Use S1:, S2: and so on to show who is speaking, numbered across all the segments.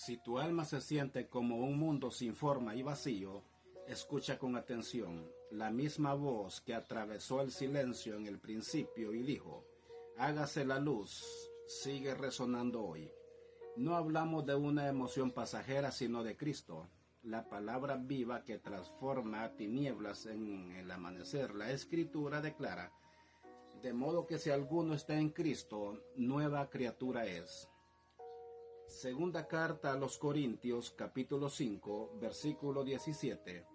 S1: Si tu alma se siente como un mundo sin forma y vacío, escucha con atención la misma voz que atravesó el silencio en el principio y dijo, hágase la luz, sigue resonando hoy. No hablamos de una emoción pasajera, sino de Cristo, la palabra viva que transforma tinieblas en el amanecer. La Escritura declara, de modo que si alguno está en Cristo, nueva criatura es. Segunda carta a los Corintios, capítulo 5, versículo 17.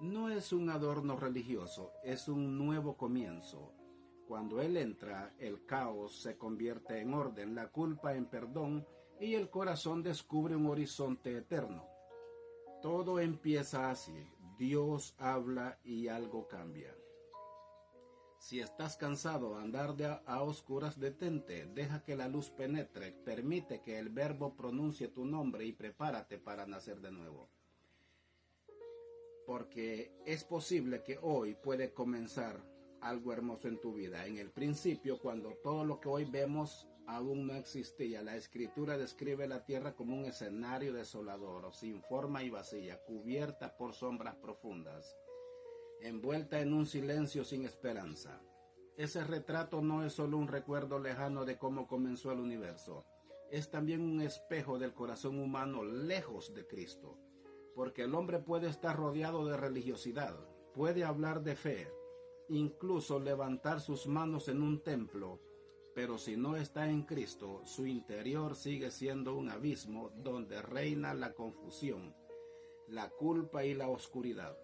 S1: No es un adorno religioso, es un nuevo comienzo. Cuando Él entra, el caos se convierte en orden, la culpa en perdón y el corazón descubre un horizonte eterno. Todo empieza así, Dios habla y algo cambia. Si estás cansado de andar a oscuras, detente, deja que la luz penetre, permite que el Verbo pronuncie tu nombre y prepárate para nacer de nuevo. Porque es posible que hoy puede comenzar algo hermoso en tu vida. En el principio, cuando todo lo que hoy vemos aún no existía, la Escritura describe la tierra como un escenario desolador, sin forma y vacía, cubierta por sombras profundas, envuelta en un silencio sin esperanza. Ese retrato no es solo un recuerdo lejano de cómo comenzó el universo, es también un espejo del corazón humano lejos de Cristo, porque el hombre puede estar rodeado de religiosidad, puede hablar de fe, incluso levantar sus manos en un templo, pero si no está en Cristo, su interior sigue siendo un abismo donde reina la confusión, la culpa y la oscuridad.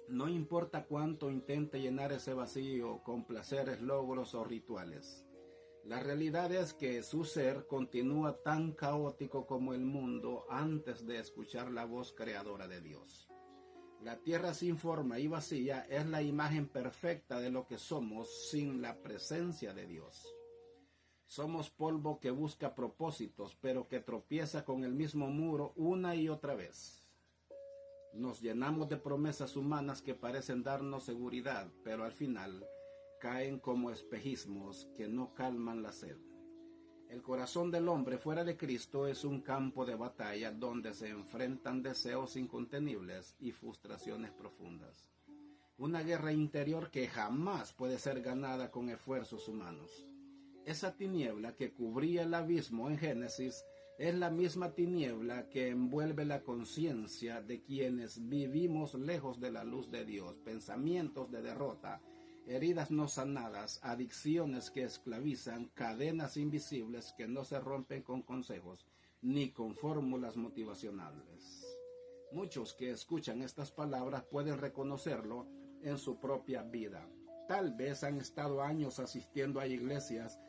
S1: No importa cuánto intente llenar ese vacío con placeres, logros o rituales. La realidad es que su ser continúa tan caótico como el mundo antes de escuchar la voz creadora de Dios. La tierra sin forma y vacía es la imagen perfecta de lo que somos sin la presencia de Dios. Somos polvo que busca propósitos, pero que tropieza con el mismo muro una y otra vez. Nos llenamos de promesas humanas que parecen darnos seguridad, pero al final caen como espejismos que no calman la sed. El corazón del hombre fuera de Cristo es un campo de batalla donde se enfrentan deseos incontenibles y frustraciones profundas. Una guerra interior que jamás puede ser ganada con esfuerzos humanos. Esa tiniebla que cubría el abismo en Génesis es la misma tiniebla que envuelve la conciencia de quienes vivimos lejos de la luz de Dios, pensamientos de derrota, heridas no sanadas, adicciones que esclavizan, cadenas invisibles que no se rompen con consejos ni con fórmulas motivacionales. Muchos que escuchan estas palabras pueden reconocerlo en su propia vida. Tal vez han estado años asistiendo a iglesias,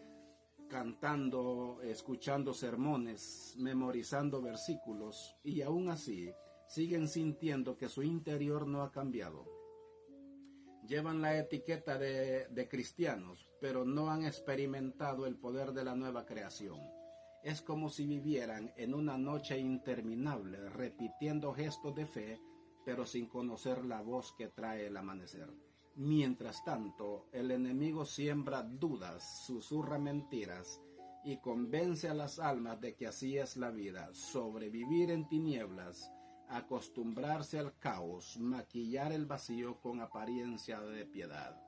S1: cantando, escuchando sermones, memorizando versículos, y aún así siguen sintiendo que su interior no ha cambiado. Llevan la etiqueta de cristianos, pero no han experimentado el poder de la nueva creación. Es como si vivieran en una noche interminable, repitiendo gestos de fe, pero sin conocer la voz que trae el amanecer. Mientras tanto, el enemigo siembra dudas, susurra mentiras y convence a las almas de que así es la vida, sobrevivir en tinieblas, acostumbrarse al caos, maquillar el vacío con apariencia de piedad.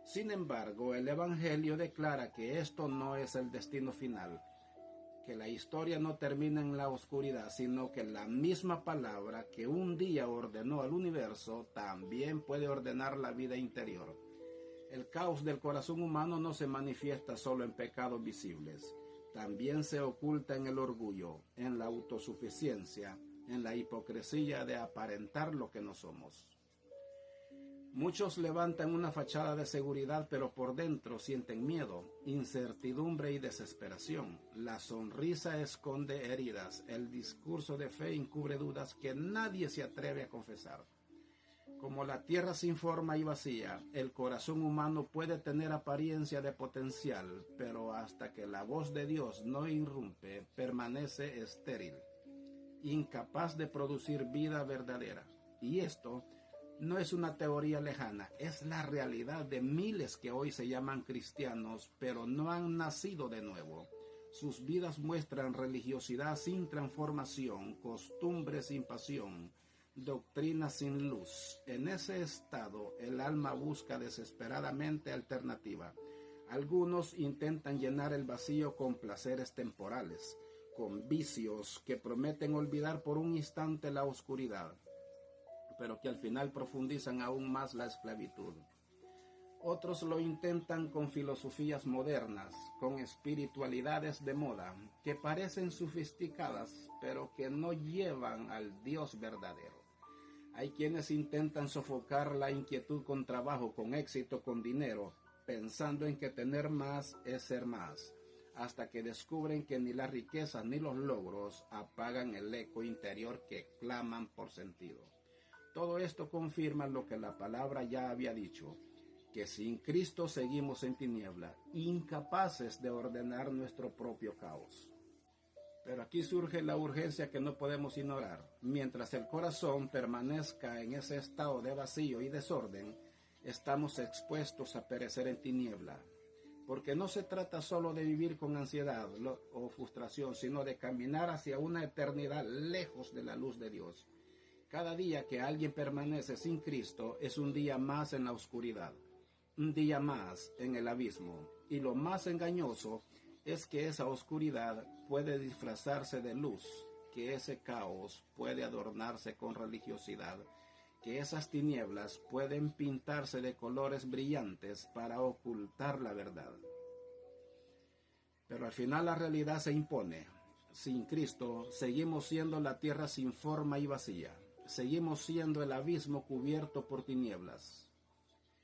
S1: Sin embargo, el Evangelio declara que esto no es el destino final, que la historia no termina en la oscuridad, sino que la misma palabra que un día ordenó al universo también puede ordenar la vida interior. El caos del corazón humano no se manifiesta solo en pecados visibles, también se oculta en el orgullo, en la autosuficiencia, en la hipocresía de aparentar lo que no somos. Muchos levantan una fachada de seguridad, pero por dentro sienten miedo, incertidumbre y desesperación. La sonrisa esconde heridas, el discurso de fe encubre dudas que nadie se atreve a confesar. Como la tierra sin forma y vacía, el corazón humano puede tener apariencia de potencial, pero hasta que la voz de Dios no irrumpe, permanece estéril, incapaz de producir vida verdadera. Y esto no es una teoría lejana, es la realidad de miles que hoy se llaman cristianos, pero no han nacido de nuevo. Sus vidas muestran religiosidad sin transformación, costumbres sin pasión, doctrina sin luz. En ese estado, el alma busca desesperadamente alternativa. Algunos intentan llenar el vacío con placeres temporales, con vicios que prometen olvidar por un instante la oscuridad, pero que al final profundizan aún más la esclavitud. Otros lo intentan con filosofías modernas, con espiritualidades de moda, que parecen sofisticadas, pero que no llevan al Dios verdadero. Hay quienes intentan sofocar la inquietud con trabajo, con éxito, con dinero, pensando en que tener más es ser más, hasta que descubren que ni las riquezas ni los logros apagan el eco interior que claman por sentido. Todo esto confirma lo que la palabra ya había dicho, que sin Cristo seguimos en tiniebla, incapaces de ordenar nuestro propio caos. Pero aquí surge la urgencia que no podemos ignorar. Mientras el corazón permanezca en ese estado de vacío y desorden, estamos expuestos a perecer en tiniebla. Porque no se trata solo de vivir con ansiedad o frustración, sino de caminar hacia una eternidad lejos de la luz de Dios. Cada día que alguien permanece sin Cristo es un día más en la oscuridad, un día más en el abismo. Y lo más engañoso es que esa oscuridad puede disfrazarse de luz, que ese caos puede adornarse con religiosidad, que esas tinieblas pueden pintarse de colores brillantes para ocultar la verdad. Pero al final la realidad se impone. Sin Cristo seguimos siendo la tierra sin forma y vacía. Seguimos siendo el abismo cubierto por tinieblas.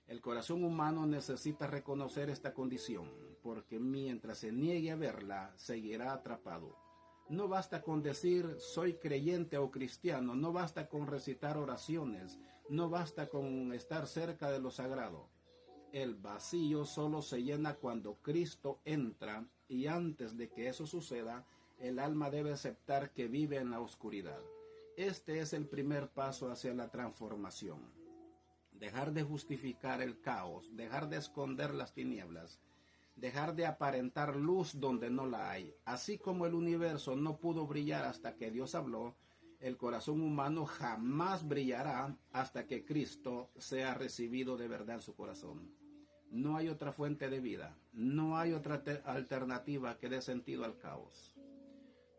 S1: El corazón humano necesita reconocer esta condición, porque mientras se niegue a verla, seguirá atrapado. No basta con decir soy creyente o cristiano, no basta con recitar oraciones, no basta con estar cerca de lo sagrado. El vacío solo se llena cuando Cristo entra, y antes de que eso suceda, el alma debe aceptar que vive en la oscuridad. Este es el primer paso hacia la transformación. Dejar de justificar el caos, dejar de esconder las tinieblas, dejar de aparentar luz donde no la hay. Así como el universo no pudo brillar hasta que Dios habló, el corazón humano jamás brillará hasta que Cristo sea recibido de verdad en su corazón. No hay otra fuente de vida, no hay otra alternativa que dé sentido al caos.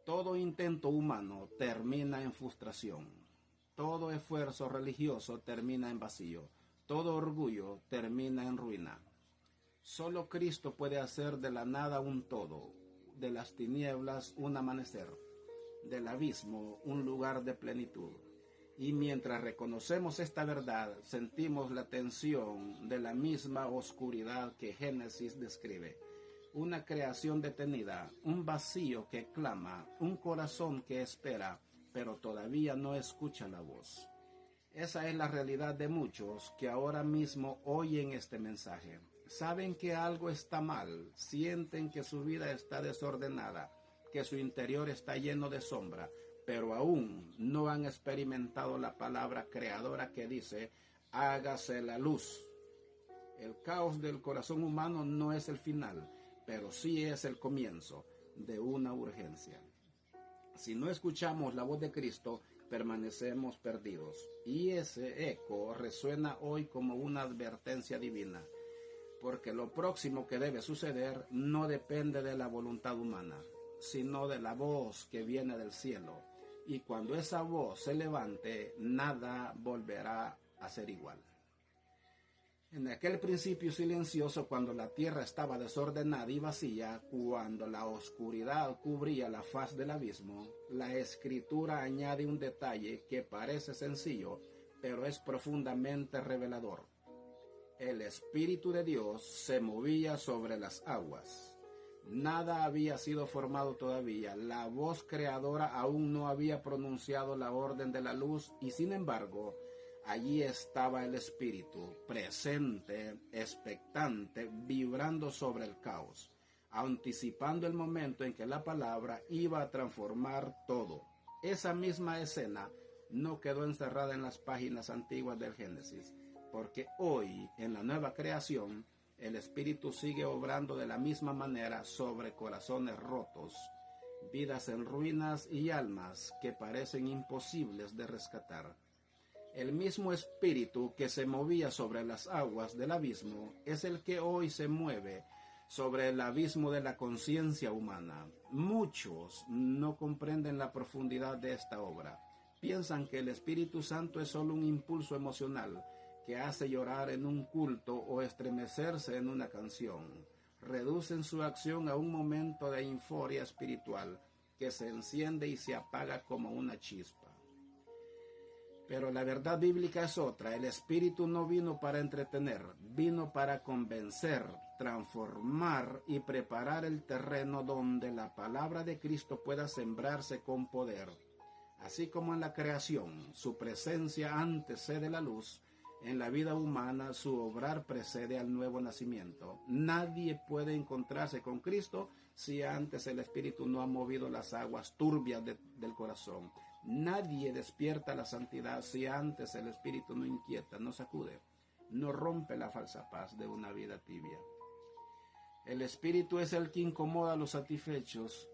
S1: Todo intento humano termina en frustración. Todo esfuerzo religioso termina en vacío. Todo orgullo termina en ruina. Solo Cristo puede hacer de la nada un todo, de las tinieblas un amanecer, del abismo un lugar de plenitud. Y mientras reconocemos esta verdad, sentimos la tensión de la misma oscuridad que Génesis describe. Una creación detenida, un vacío que clama, un corazón que espera, pero todavía no escucha la voz. Esa es la realidad de muchos que ahora mismo oyen este mensaje. Saben que algo está mal, sienten que su vida está desordenada, que su interior está lleno de sombra, pero aún no han experimentado la palabra creadora que dice, hágase la luz. El caos del corazón humano no es el final, pero sí es el comienzo de una urgencia. Si no escuchamos la voz de Cristo, permanecemos perdidos. Y ese eco resuena hoy como una advertencia divina, porque lo próximo que debe suceder no depende de la voluntad humana, sino de la voz que viene del cielo. Y cuando esa voz se levante, nada volverá a ser igual. En aquel principio silencioso, cuando la tierra estaba desordenada y vacía, cuando la oscuridad cubría la faz del abismo, la Escritura añade un detalle que parece sencillo, pero es profundamente revelador. El Espíritu de Dios se movía sobre las aguas. Nada había sido formado todavía, la voz creadora aún no había pronunciado la orden de la luz y sin embargo, allí estaba el Espíritu, presente, expectante, vibrando sobre el caos, anticipando el momento en que la palabra iba a transformar todo. Esa misma escena no quedó encerrada en las páginas antiguas del Génesis, porque hoy, en la nueva creación, el Espíritu sigue obrando de la misma manera sobre corazones rotos, vidas en ruinas y almas que parecen imposibles de rescatar. El mismo Espíritu que se movía sobre las aguas del abismo es el que hoy se mueve sobre el abismo de la conciencia humana. Muchos no comprenden la profundidad de esta obra. Piensan que el Espíritu Santo es solo un impulso emocional que hace llorar en un culto o estremecerse en una canción. Reducen su acción a un momento de euforia espiritual que se enciende y se apaga como una chispa. Pero la verdad bíblica es otra. El Espíritu no vino para entretener, vino para convencer, transformar y preparar el terreno donde la palabra de Cristo pueda sembrarse con poder. Así como en la creación, su presencia antecede la luz, en la vida humana su obrar precede al nuevo nacimiento. Nadie puede encontrarse con Cristo si antes el Espíritu no ha movido las aguas turbias del corazón. Nadie despierta la santidad si antes el Espíritu no inquieta, no sacude, no rompe la falsa paz de una vida tibia. El Espíritu es el que incomoda a los satisfechos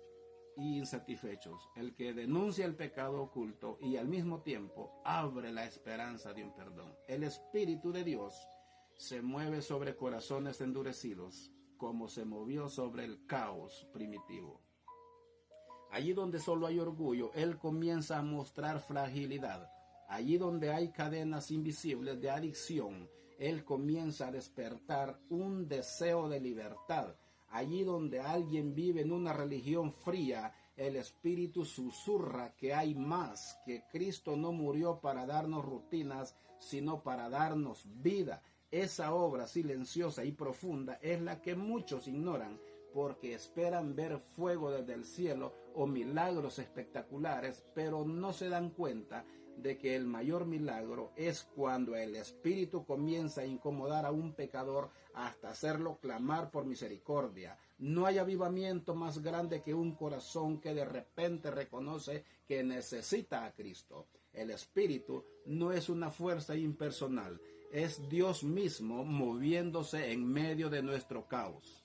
S1: y insatisfechos, el que denuncia el pecado oculto y al mismo tiempo abre la esperanza de un perdón. El Espíritu de Dios se mueve sobre corazones endurecidos, como se movió sobre el caos primitivo. Allí donde solo hay orgullo, Él comienza a mostrar fragilidad. Allí donde hay cadenas invisibles de adicción, Él comienza a despertar un deseo de libertad. Allí donde alguien vive en una religión fría, el Espíritu susurra que hay más, que Cristo no murió para darnos rutinas, sino para darnos vida. Esa obra silenciosa y profunda es la que muchos ignoran, porque esperan ver fuego desde el cielo o milagros espectaculares, pero no se dan cuenta de que el mayor milagro es cuando el Espíritu comienza a incomodar a un pecador hasta hacerlo clamar por misericordia. No hay avivamiento más grande que un corazón que de repente reconoce que necesita a Cristo. El Espíritu no es una fuerza impersonal, es Dios mismo moviéndose en medio de nuestro caos.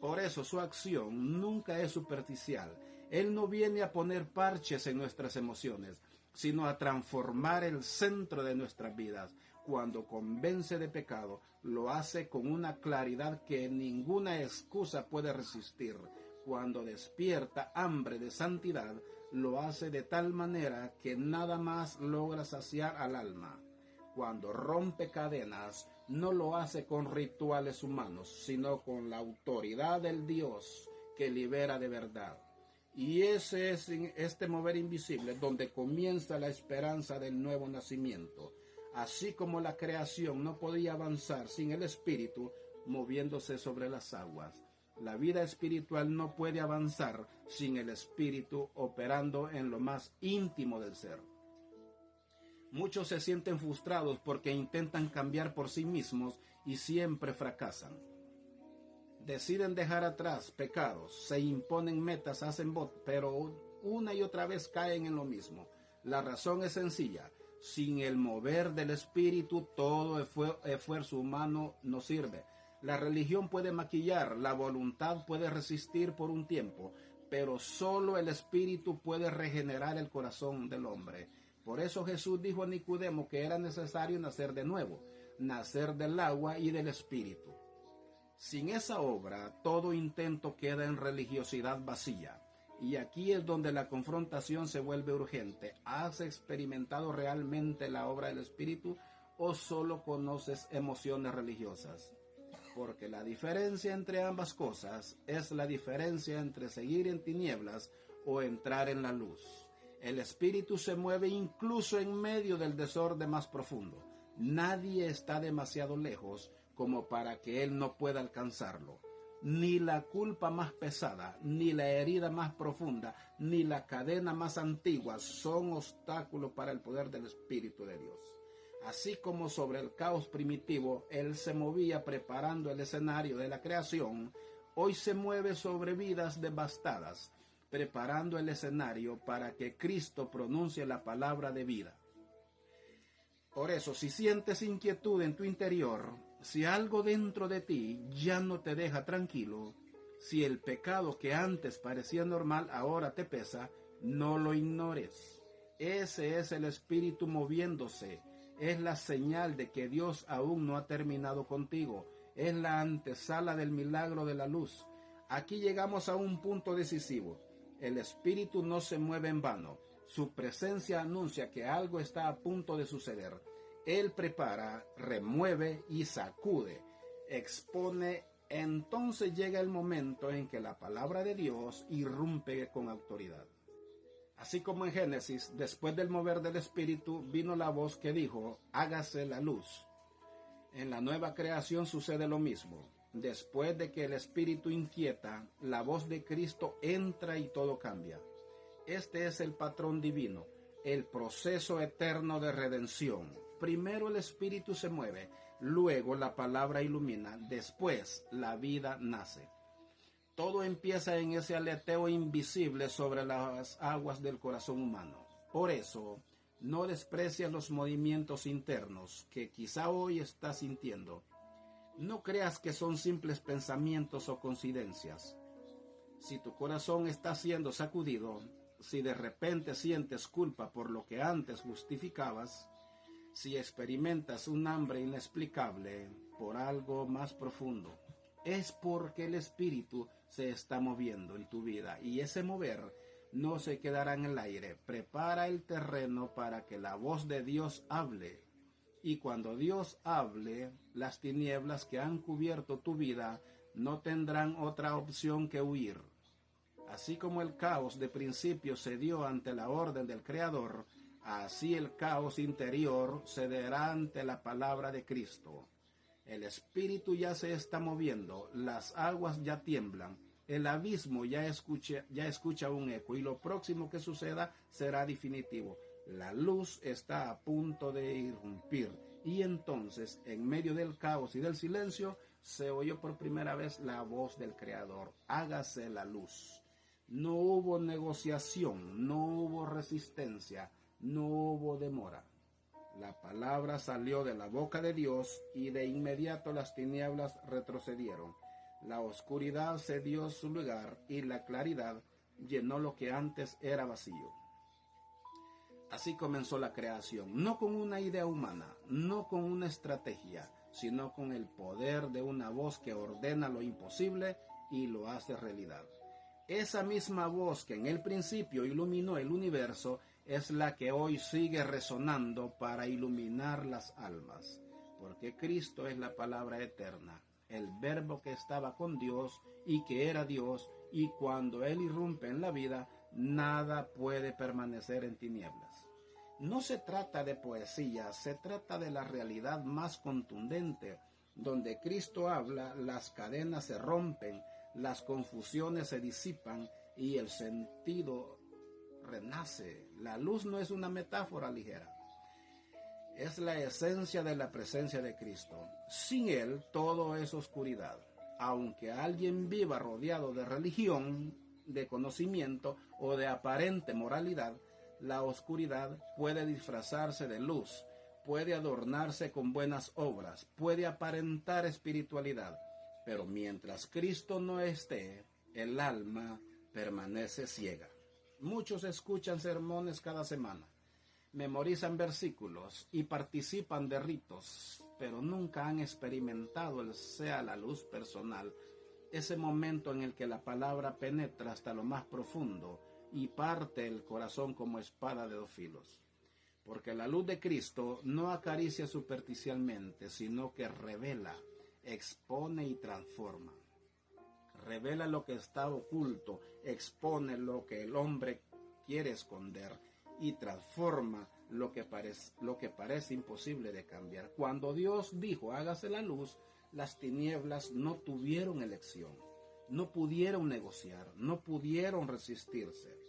S1: Por eso su acción nunca es superficial. Él no viene a poner parches en nuestras emociones, sino a transformar el centro de nuestras vidas. Cuando convence de pecado, lo hace con una claridad que ninguna excusa puede resistir. Cuando despierta hambre de santidad, lo hace de tal manera que nada más logra saciar al alma. Cuando rompe cadenas, no lo hace con rituales humanos, sino con la autoridad del Dios que libera de verdad. Y ese es este mover invisible donde comienza la esperanza del nuevo nacimiento. Así como la creación no podía avanzar sin el Espíritu moviéndose sobre las aguas, la vida espiritual no puede avanzar sin el Espíritu operando en lo más íntimo del ser. Muchos se sienten frustrados porque intentan cambiar por sí mismos y siempre fracasan. Deciden dejar atrás pecados, se imponen metas, hacen votos, pero una y otra vez caen en lo mismo. La razón es sencilla. Sin el mover del Espíritu, todo esfuerzo humano no sirve. La religión puede maquillar, la voluntad puede resistir por un tiempo, pero solo el Espíritu puede regenerar el corazón del hombre. Por eso Jesús dijo a Nicodemo que era necesario nacer de nuevo, nacer del agua y del Espíritu. Sin esa obra, todo intento queda en religiosidad vacía. Y aquí es donde la confrontación se vuelve urgente. ¿Has experimentado realmente la obra del Espíritu o solo conoces emociones religiosas? Porque la diferencia entre ambas cosas es la diferencia entre seguir en tinieblas o entrar en la luz. El Espíritu se mueve incluso en medio del desorden más profundo. Nadie está demasiado lejos como para que Él no pueda alcanzarlo. Ni la culpa más pesada, ni la herida más profunda, ni la cadena más antigua son obstáculos para el poder del Espíritu de Dios. Así como sobre el caos primitivo Él se movía preparando el escenario de la creación, hoy se mueve sobre vidas devastadas, preparando el escenario para que Cristo pronuncie la palabra de vida. Por eso, si sientes inquietud en tu interior, Si algo dentro de ti ya no te deja tranquilo, si el pecado que antes parecía normal ahora te pesa, no lo ignores. Ese es el Espíritu moviéndose. Es la señal de que Dios aún no ha terminado contigo. Es la antesala del milagro de la luz. Aquí llegamos a un punto decisivo. El Espíritu no se mueve en vano. Su presencia anuncia que algo está a punto de suceder. Él prepara, remueve y sacude, expone. Entonces llega el momento en que la palabra de Dios irrumpe con autoridad. Así como en Génesis, después del mover del Espíritu, vino la voz que dijo, hágase la luz. En la nueva creación sucede lo mismo. Después de que el Espíritu inquieta, la voz de Cristo entra y todo cambia. Este es el patrón divino, el proceso eterno de redención. Primero el Espíritu se mueve, luego la palabra ilumina, después la vida nace. Todo empieza en ese aleteo invisible sobre las aguas del corazón humano. Por eso, no desprecies los movimientos internos que quizá hoy estás sintiendo. No creas que son simples pensamientos o coincidencias. Si tu corazón está siendo sacudido, si de repente sientes culpa por lo que antes justificabas, si experimentas un hambre inexplicable por algo más profundo, es porque el Espíritu se está moviendo en tu vida y ese mover no se quedará en el aire. Prepara el terreno para que la voz de Dios hable. Y cuando Dios hable, las tinieblas que han cubierto tu vida no tendrán otra opción que huir. Así como el caos de principio cedió ante la orden del Creador, así el caos interior cederá ante la palabra de Cristo. El Espíritu ya se está moviendo, las aguas ya tiemblan, el abismo ya escucha un eco y lo próximo que suceda será definitivo. La luz está a punto de irrumpir y entonces, en medio del caos y del silencio, se oyó por primera vez la voz del Creador. Hágase la luz. No hubo negociación, no hubo resistencia, no hubo demora. La palabra salió de la boca de Dios y de inmediato las tinieblas retrocedieron. La oscuridad cedió su lugar y la claridad llenó lo que antes era vacío. Así comenzó la creación, no con una idea humana, no con una estrategia, sino con el poder de una voz que ordena lo imposible y lo hace realidad. Esa misma voz que en el principio iluminó el universo es la que hoy sigue resonando para iluminar las almas, porque Cristo es la palabra eterna, el verbo que estaba con Dios y que era Dios, y cuando Él irrumpe en la vida, nada puede permanecer en tinieblas. No se trata de poesía, se trata de la realidad más contundente. Donde Cristo habla, las cadenas se rompen, las confusiones se disipan y el sentido renace. La luz no es una metáfora ligera, es la esencia de la presencia de Cristo. Sin Él todo es oscuridad. Aunque alguien viva rodeado de religión, de conocimiento o de aparente moralidad, la oscuridad puede disfrazarse de luz, puede adornarse con buenas obras, puede aparentar espiritualidad, pero mientras Cristo no esté, el alma permanece ciega. Muchos escuchan sermones cada semana, memorizan versículos y participan de ritos, pero nunca han experimentado el sea la luz personal, ese momento en el que la palabra penetra hasta lo más profundo y parte el corazón como espada de dos filos. Porque la luz de Cristo no acaricia superficialmente, sino que revela, expone y transforma. Revela lo que está oculto, expone lo que el hombre quiere esconder y transforma lo que parece imposible de cambiar. Cuando Dios dijo, hágase la luz, las tinieblas no tuvieron elección, no pudieron negociar, no pudieron resistirse.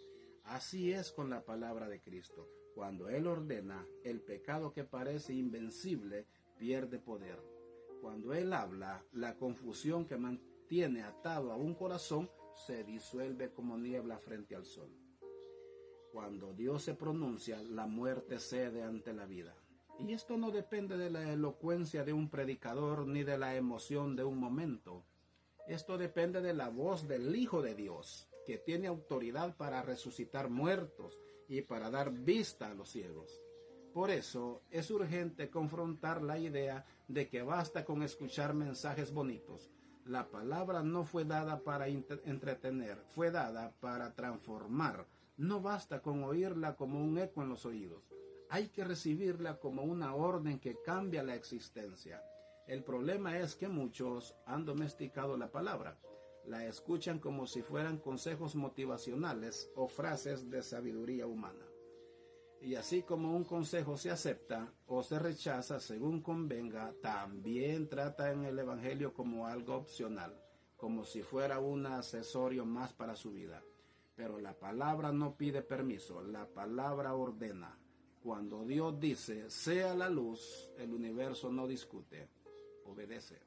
S1: Así es con la palabra de Cristo. Cuando Él ordena, el pecado que parece invencible pierde poder. Cuando Él habla, la confusión que mantiene atado a un corazón se disuelve como niebla frente al sol. Cuando Dios se pronuncia, la muerte cede ante la vida. Y esto no depende de la elocuencia de un predicador ni de la emoción de un momento. Esto depende de la voz del Hijo de Dios, que tiene autoridad para resucitar muertos y para dar vista a los ciegos. Por eso es urgente confrontar la idea de que basta con escuchar mensajes bonitos. La palabra no fue dada para entretener, fue dada para transformar. No basta con oírla como un eco en los oídos. Hay que recibirla como una orden que cambia la existencia. El problema es que muchos han domesticado la palabra. La escuchan como si fueran consejos motivacionales o frases de sabiduría humana. Y así como un consejo se acepta o se rechaza según convenga, también tratan el Evangelio como algo opcional, como si fuera un accesorio más para su vida. Pero la palabra no pide permiso, la palabra ordena. Cuando Dios dice, sea la luz, el universo no discute, obedece.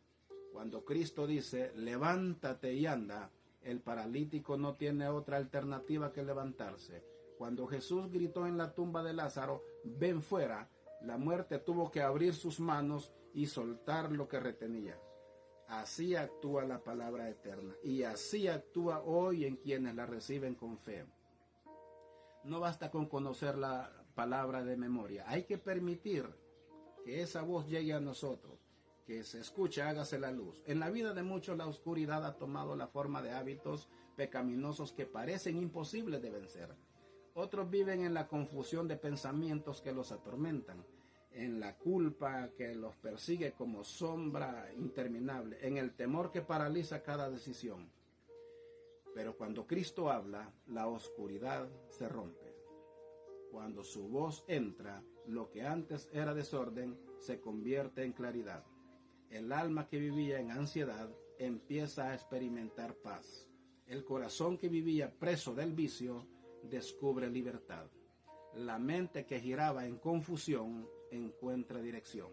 S1: Cuando Cristo dice, levántate y anda, el paralítico no tiene otra alternativa que levantarse. Cuando Jesús gritó en la tumba de Lázaro, ven fuera, la muerte tuvo que abrir sus manos y soltar lo que retenía. Así actúa la palabra eterna y así actúa hoy en quienes la reciben con fe. No basta con conocer la palabra de memoria, hay que permitir que esa voz llegue a nosotros, que se escuche, hágase la luz. En la vida de muchos la oscuridad ha tomado la forma de hábitos pecaminosos que parecen imposibles de vencer. Otros viven en la confusión de pensamientos que los atormentan, en la culpa que los persigue como sombra interminable, en el temor que paraliza cada decisión. Pero cuando Cristo habla, la oscuridad se rompe. Cuando su voz entra, lo que antes era desorden se convierte en claridad. El alma que vivía en ansiedad empieza a experimentar paz. El corazón que vivía preso del vicio descubre libertad. La mente que giraba en confusión encuentra dirección.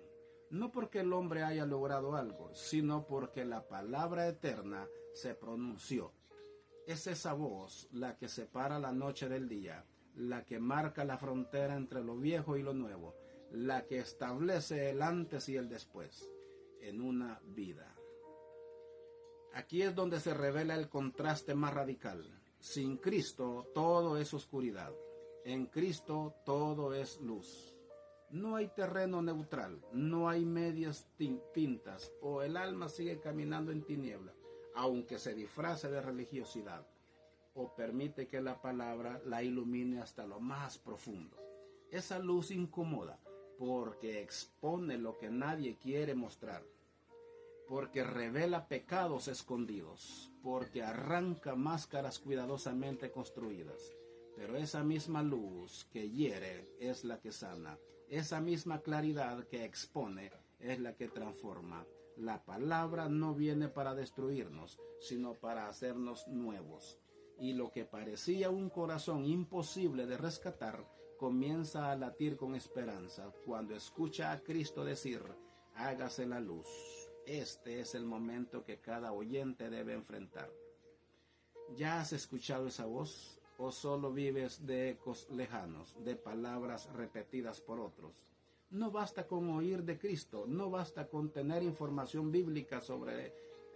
S1: No porque el hombre haya logrado algo, sino porque la palabra eterna se pronunció. Es esa voz la que separa la noche del día, la que marca la frontera entre lo viejo y lo nuevo, la que establece el antes y el después en una vida. Aquí es donde se revela el contraste más radical. Sin Cristo todo es oscuridad. En Cristo todo es luz. No hay terreno neutral, no hay medias tintas o el alma sigue caminando en tiniebla, aunque se disfrace de religiosidad o permite que la palabra la ilumine hasta lo más profundo. Esa luz incomoda porque expone lo que nadie quiere mostrar, porque revela pecados escondidos, porque arranca máscaras cuidadosamente construidas. Pero esa misma luz que hiere es la que sana, esa misma claridad que expone es la que transforma. La palabra no viene para destruirnos, sino para hacernos nuevos. Y lo que parecía un corazón imposible de rescatar, comienza a latir con esperanza cuando escucha a Cristo decir, hágase la luz. Este es el momento que cada oyente debe enfrentar. ¿Ya has escuchado esa voz? ¿O solo vives de ecos lejanos, de palabras repetidas por otros? No basta con oír de Cristo, no basta con tener información bíblica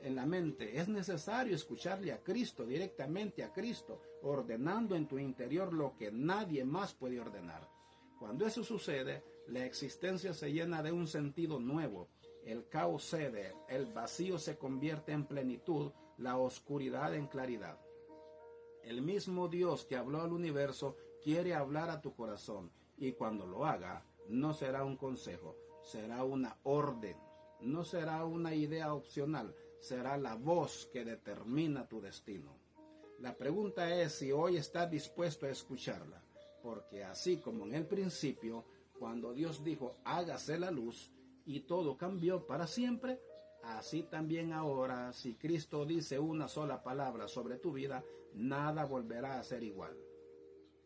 S1: en la mente. Es necesario escucharle a Cristo, directamente a Cristo, ordenando en tu interior lo que nadie más puede ordenar. Cuando eso sucede, la existencia se llena de un sentido nuevo. El caos cede, el vacío se convierte en plenitud, la oscuridad en claridad. El mismo Dios que habló al universo quiere hablar a tu corazón, y cuando lo haga, no será un consejo, será una orden, no será una idea opcional, será la voz que determina tu destino. La pregunta es si hoy estás dispuesto a escucharla, porque así como en el principio, cuando Dios dijo, hágase la luz, y todo cambió para siempre, así también ahora, si Cristo dice una sola palabra sobre tu vida, nada volverá a ser igual.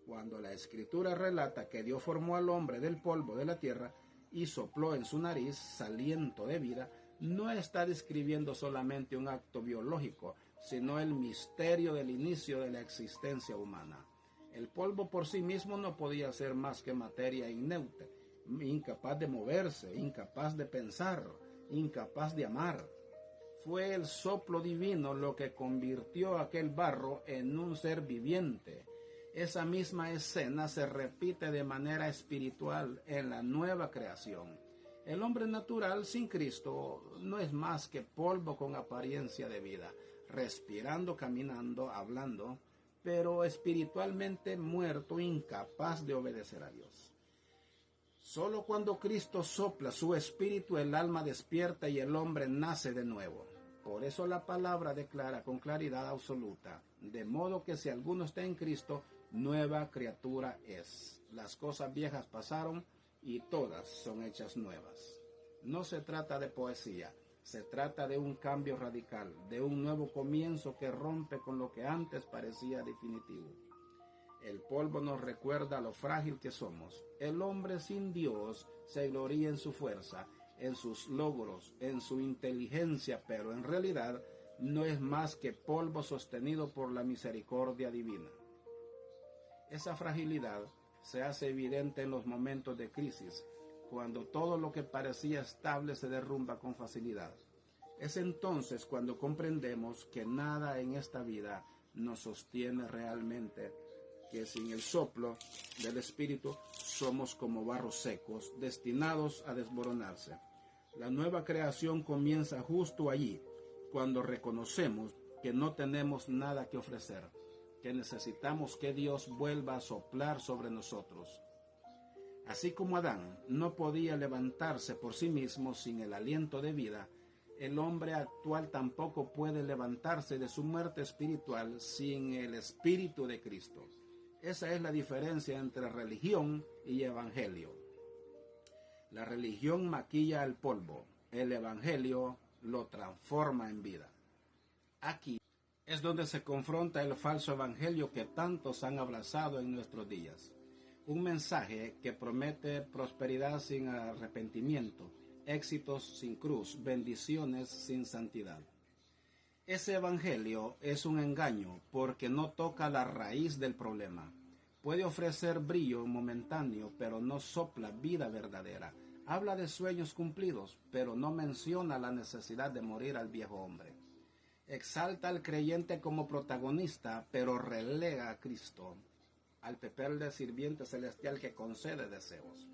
S1: Cuando la Escritura relata que Dios formó al hombre del polvo de la tierra y sopló en su nariz aliento de vida, no está describiendo solamente un acto biológico, sino el misterio del inicio de la existencia humana. El polvo por sí mismo no podía ser más que materia inerte, incapaz de moverse, incapaz de pensar, incapaz de amar. Fue el soplo divino lo que convirtió aquel barro en un ser viviente. Esa misma escena se repite de manera espiritual en la nueva creación. El hombre natural sin Cristo no es más que polvo con apariencia de vida, respirando, caminando, hablando, pero espiritualmente muerto, incapaz de obedecer a Dios. Solo cuando Cristo sopla su espíritu, el alma despierta y el hombre nace de nuevo. Por eso la palabra declara con claridad absoluta, de modo que si alguno está en Cristo, nueva criatura es. Las cosas viejas pasaron y todas son hechas nuevas. No se trata de poesía, se trata de un cambio radical, de un nuevo comienzo que rompe con lo que antes parecía definitivo. El polvo nos recuerda lo frágil que somos. El hombre sin Dios se gloría en su fuerza, en sus logros, en su inteligencia, pero en realidad no es más que polvo sostenido por la misericordia divina. Esa fragilidad se hace evidente en los momentos de crisis, cuando todo lo que parecía estable se derrumba con facilidad. Es entonces cuando comprendemos que nada en esta vida nos sostiene realmente, que sin el soplo del Espíritu somos como barros secos, destinados a desmoronarse. La nueva creación comienza justo allí, cuando reconocemos que no tenemos nada que ofrecer, que necesitamos que Dios vuelva a soplar sobre nosotros. Así como Adán no podía levantarse por sí mismo sin el aliento de vida, el hombre actual tampoco puede levantarse de su muerte espiritual sin el Espíritu de Cristo. Esa es la diferencia entre religión y evangelio. La religión maquilla el polvo, el evangelio lo transforma en vida. Aquí es donde se confronta el falso evangelio que tantos han abrazado en nuestros días. Un mensaje que promete prosperidad sin arrepentimiento, éxitos sin cruz, bendiciones sin santidad. Ese evangelio es un engaño porque no toca la raíz del problema. Puede ofrecer brillo momentáneo, pero no sopla vida verdadera. Habla de sueños cumplidos, pero no menciona la necesidad de morir al viejo hombre. Exalta al creyente como protagonista, pero relega a Cristo, al papel de sirviente celestial que concede deseos.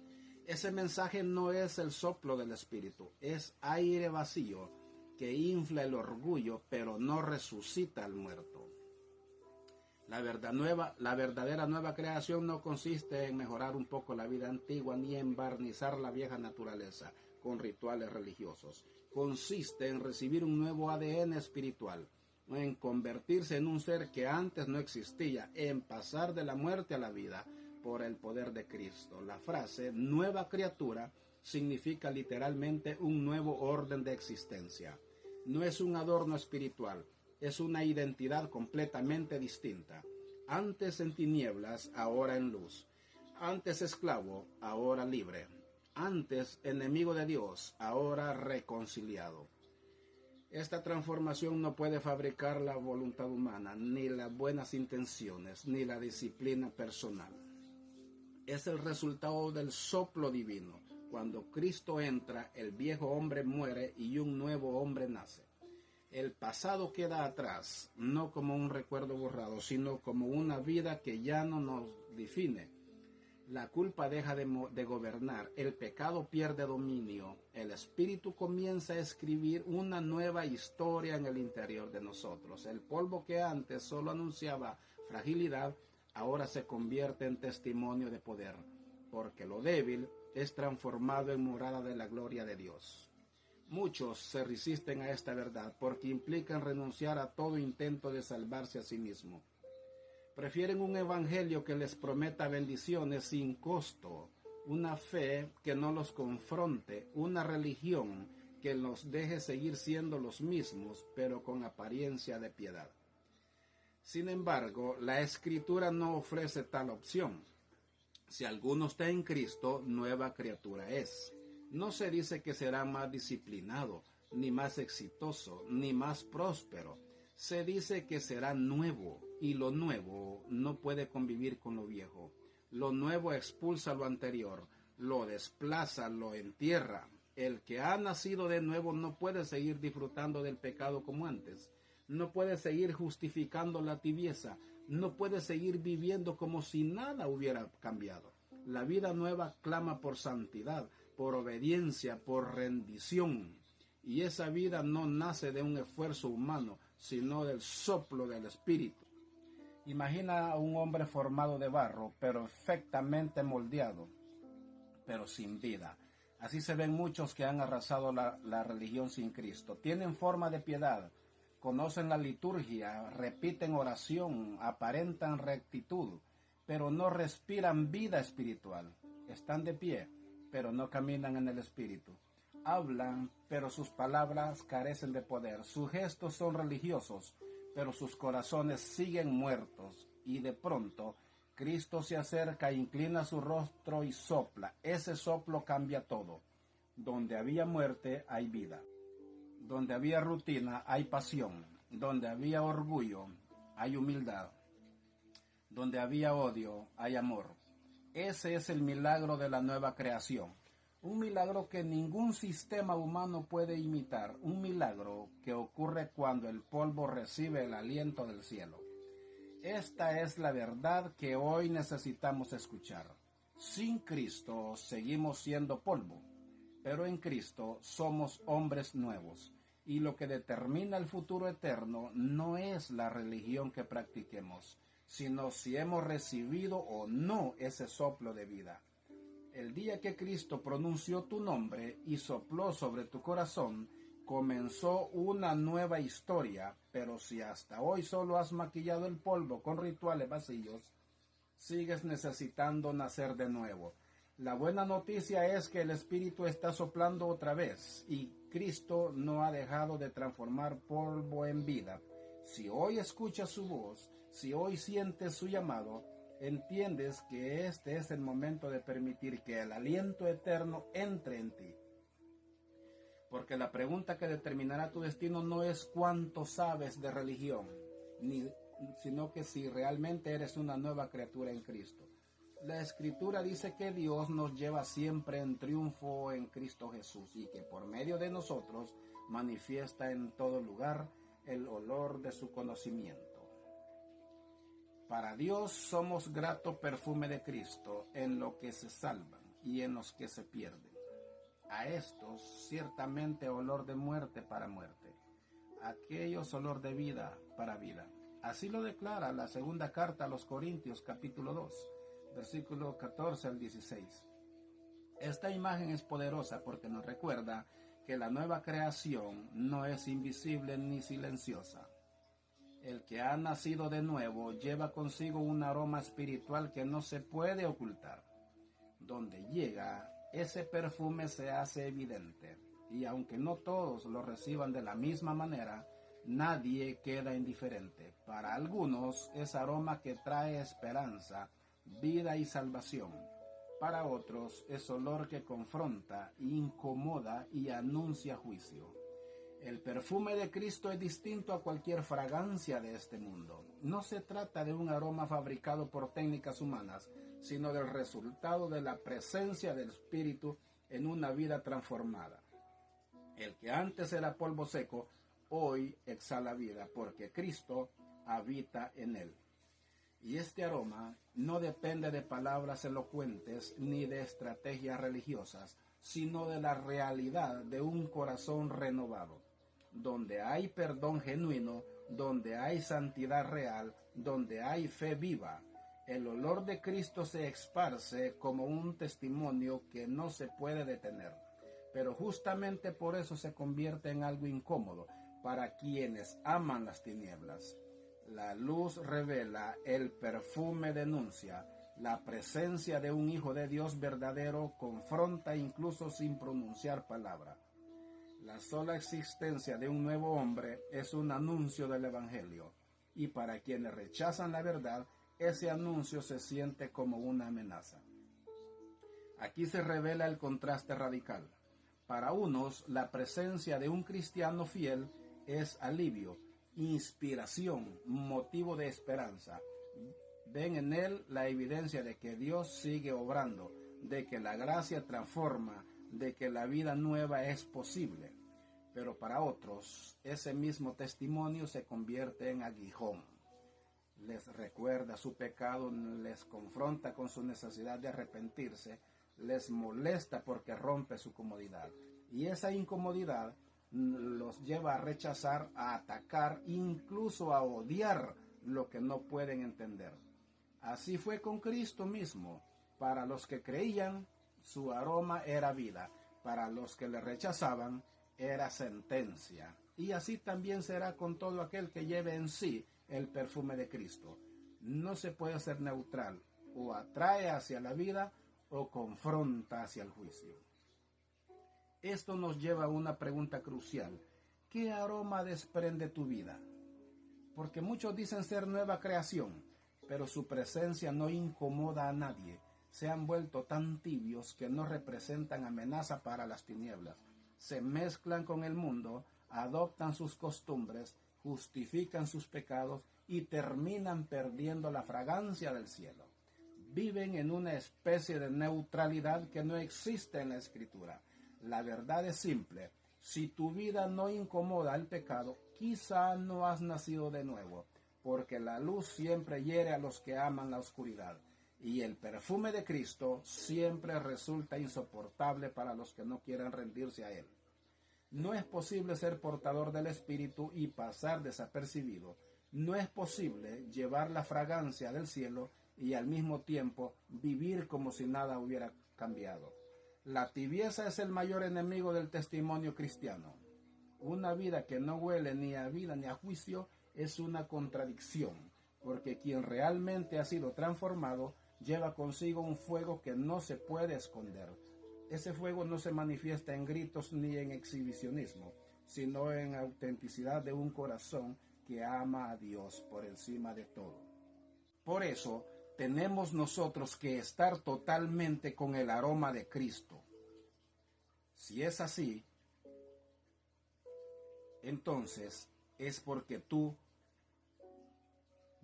S1: Ese mensaje no es el soplo del Espíritu, es aire vacío que infla el orgullo, pero no resucita al muerto. La verdadera nueva creación no consiste en mejorar un poco la vida antigua ni en barnizar la vieja naturaleza con rituales religiosos. Consiste en recibir un nuevo ADN espiritual, en convertirse en un ser que antes no existía, en pasar de la muerte a la vida por el poder de Cristo. La frase nueva criatura significa literalmente un nuevo orden de existencia. No es un adorno espiritual, es una identidad completamente distinta. Antes en tinieblas, ahora en luz. Antes esclavo, ahora libre. Antes enemigo de Dios, ahora reconciliado. Esta transformación no puede fabricar la voluntad humana, ni las buenas intenciones, ni la disciplina personal. Es el resultado del soplo divino. Cuando Cristo entra, el viejo hombre muere y un nuevo hombre nace. El pasado queda atrás, no como un recuerdo borrado, sino como una vida que ya no nos define. La culpa deja de gobernar, el pecado pierde dominio, el Espíritu comienza a escribir una nueva historia en el interior de nosotros. El polvo que antes solo anunciaba fragilidad, ahora se convierte en testimonio de poder, porque lo débil es transformado en morada de la gloria de Dios. Muchos se resisten a esta verdad porque implican renunciar a todo intento de salvarse a sí mismo. Prefieren un evangelio que les prometa bendiciones sin costo, una fe que no los confronte, una religión que los deje seguir siendo los mismos, pero con apariencia de piedad. Sin embargo, la Escritura no ofrece tal opción. Si alguno está en Cristo, nueva criatura es. No se dice que será más disciplinado, ni más exitoso, ni más próspero. Se dice que será nuevo, y lo nuevo no puede convivir con lo viejo. Lo nuevo expulsa lo anterior, lo desplaza, lo entierra. El que ha nacido de nuevo no puede seguir disfrutando del pecado como antes. No puede seguir justificando la tibieza. No puede seguir viviendo como si nada hubiera cambiado. La vida nueva clama por santidad, por obediencia, por rendición. Y esa vida no nace de un esfuerzo humano, sino del soplo del Espíritu. Imagina a un hombre formado de barro, perfectamente moldeado, pero sin vida. Así se ven muchos que han arrasado la religión sin Cristo. Tienen forma de piedad, conocen la liturgia, repiten oración, aparentan rectitud, pero no respiran vida espiritual. Están de pie, pero no caminan en el Espíritu. Hablan, pero sus palabras carecen de poder. Sus gestos son religiosos, pero sus corazones siguen muertos. Y de pronto, Cristo se acerca, inclina su rostro y sopla. Ese soplo cambia todo. Donde había muerte, hay vida. Donde había rutina, hay pasión. Donde había orgullo, hay humildad. Donde había odio, hay amor. Ese es el milagro de la nueva creación. Un milagro que ningún sistema humano puede imitar. Un milagro que ocurre cuando el polvo recibe el aliento del cielo. Esta es la verdad que hoy necesitamos escuchar. Sin Cristo seguimos siendo polvo, pero en Cristo somos hombres nuevos. Y lo que determina el futuro eterno no es la religión que practiquemos, sino si hemos recibido o no ese soplo de vida. El día que Cristo pronunció tu nombre y sopló sobre tu corazón, comenzó una nueva historia, pero si hasta hoy solo has maquillado el polvo con rituales vacíos, sigues necesitando nacer de nuevo. La buena noticia es que el Espíritu está soplando otra vez y Cristo no ha dejado de transformar polvo en vida. Si hoy escuchas su voz, si hoy sientes su llamado, entiendes que este es el momento de permitir que el aliento eterno entre en ti. Porque la pregunta que determinará tu destino no es cuánto sabes de religión, sino que si realmente eres una nueva criatura en Cristo. La Escritura dice que Dios nos lleva siempre en triunfo en Cristo Jesús y que por medio de nosotros manifiesta en todo lugar el olor de su conocimiento. Para Dios somos grato perfume de Cristo en lo que se salvan y en los que se pierden. A estos ciertamente olor de muerte para muerte, a aquellos olor de vida para vida. Así lo declara la segunda carta a los Corintios capítulo 2, versículo 14 al 16. Esta imagen es poderosa porque nos recuerda que la nueva creación no es invisible ni silenciosa. El que ha nacido de nuevo lleva consigo un aroma espiritual que no se puede ocultar. Donde llega, ese perfume se hace evidente, y aunque no todos lo reciban de la misma manera, nadie queda indiferente. Para algunos es aroma que trae esperanza, vida y salvación. Para otros es olor que confronta, incomoda y anuncia juicio. El perfume de Cristo es distinto a cualquier fragancia de este mundo. No se trata de un aroma fabricado por técnicas humanas, sino del resultado de la presencia del Espíritu en una vida transformada. El que antes era polvo seco, hoy exhala vida, porque Cristo habita en él. Y este aroma no depende de palabras elocuentes ni de estrategias religiosas, sino de la realidad de un corazón renovado, donde hay perdón genuino, donde hay santidad real, donde hay fe viva. El olor de Cristo se esparce como un testimonio que no se puede detener, pero justamente por eso se convierte en algo incómodo para quienes aman las tinieblas. La luz revela, el perfume denuncia, la presencia de un Hijo de Dios verdadero confronta incluso sin pronunciar palabra. La sola existencia de un nuevo hombre es un anuncio del Evangelio, y para quienes rechazan la verdad, ese anuncio se siente como una amenaza. Aquí se revela el contraste radical. Para unos, la presencia de un cristiano fiel es alivio, inspiración, motivo de esperanza. Ven en él la evidencia de que Dios sigue obrando, de que la gracia transforma, de que la vida nueva es posible. Pero para otros, ese mismo testimonio se convierte en aguijón. Les recuerda su pecado, les confronta con su necesidad de arrepentirse, les molesta porque rompe su comodidad. Y esa incomodidad los lleva a rechazar, a atacar, incluso a odiar lo que no pueden entender. Así fue con Cristo mismo. Para los que creían, su aroma era vida. Para los que le rechazaban, era sentencia. Y así también será con todo aquel que lleve en sí el perfume de Cristo. No se puede ser neutral. O atrae hacia la vida o confronta hacia el juicio. Esto nos lleva a una pregunta crucial. ¿Qué aroma desprende tu vida? Porque muchos dicen ser nueva creación, pero su presencia no incomoda a nadie. Se han vuelto tan tibios que no representan amenaza para las tinieblas. Se mezclan con el mundo, adoptan sus costumbres, justifican sus pecados y terminan perdiendo la fragancia del cielo. Viven en una especie de neutralidad que no existe en la Escritura. La verdad es simple. Si tu vida no incomoda al pecado, quizá no has nacido de nuevo, porque la luz siempre hiere a los que aman la oscuridad, y el perfume de Cristo siempre resulta insoportable para los que no quieren rendirse a Él. No es posible ser portador del Espíritu y pasar desapercibido. No es posible llevar la fragancia del cielo y al mismo tiempo vivir como si nada hubiera cambiado. La tibieza es el mayor enemigo del testimonio cristiano. Una vida que no huele ni a vida ni a juicio es una contradicción, porque quien realmente ha sido transformado lleva consigo un fuego que no se puede esconder. Ese fuego no se manifiesta en gritos ni en exhibicionismo, sino en autenticidad de un corazón que ama a Dios por encima de todo. Por eso, tenemos nosotros que estar totalmente con el aroma de Cristo. Si es así, entonces es porque tú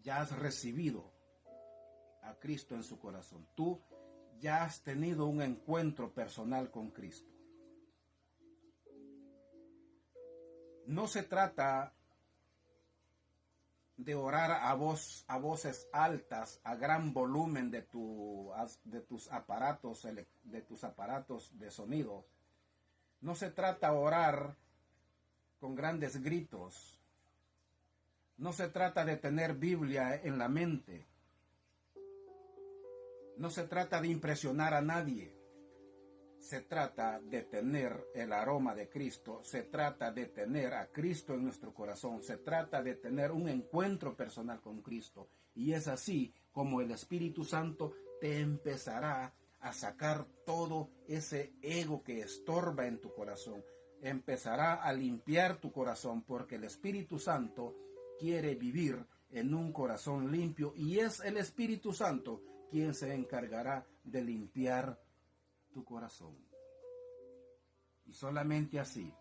S1: ya has recibido a Cristo en su corazón. Tú ya has tenido un encuentro personal con Cristo. No se trata de orar a voces altas, a gran volumen de tus aparatos de sonido. No se trata de orar con grandes gritos. No se trata de tener Biblia en la mente. No se trata de impresionar a nadie. Se trata de tener el aroma de Cristo. Se trata de tener a Cristo en nuestro corazón. Se trata de tener un encuentro personal con Cristo. Y es así como el Espíritu Santo te empezará a sacar todo ese ego que estorba en tu corazón. Empezará a limpiar tu corazón, porque el Espíritu Santo quiere vivir en un corazón limpio, y es el Espíritu Santo quien se encargará de limpiar tu corazón. Y solamente así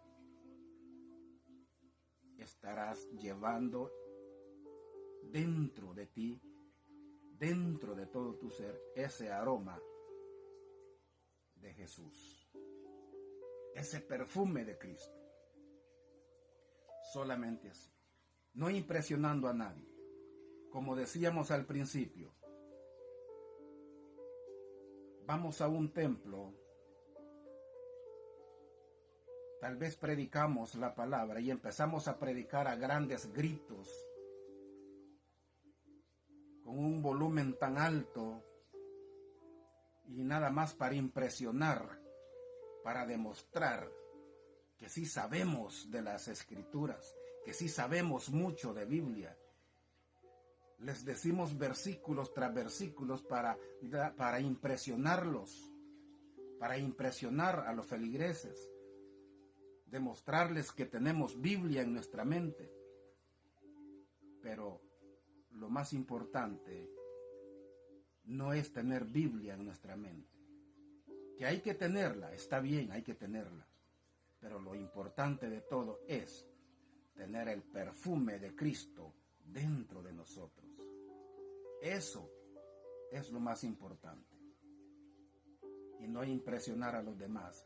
S1: estarás llevando dentro de ti, dentro de todo tu ser, ese aroma de Jesús, ese perfume de Cristo. Solamente así, no impresionando a nadie. Como decíamos al principio, vamos a un templo, tal vez predicamos la palabra y empezamos a predicar a grandes gritos, con un volumen tan alto, y nada más para impresionar, para demostrar que sí sabemos de las Escrituras, que sí sabemos mucho de Biblia. Les decimos versículos tras versículos para impresionarlos, para impresionar a los feligreses, demostrarles que tenemos Biblia en nuestra mente. Pero lo más importante no es tener Biblia en nuestra mente. Que hay que tenerla, está bien, hay que tenerla. Pero lo importante de todo es tener el perfume de Cristo dentro de nosotros. Eso es lo más importante. no impresionar a los demás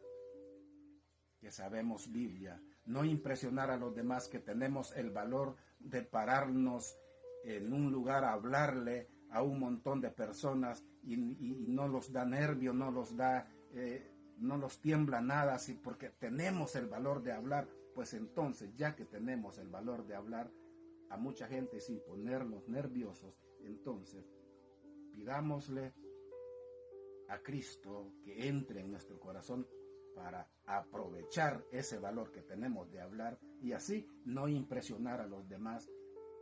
S1: que sabemos Biblia, no impresionar a los demás que tenemos el valor de pararnos en un lugar a hablarle a un montón de personas y no los da nervio, no los tiembla nada, así porque tenemos el valor de hablar. Pues entonces, ya que tenemos el valor de hablar a mucha gente sin ponernos nerviosos, entonces pidámosle a Cristo que entre en nuestro corazón para aprovechar ese valor que tenemos de hablar y así no impresionar a los demás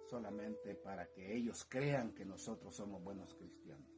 S1: solamente para que ellos crean que nosotros somos buenos cristianos.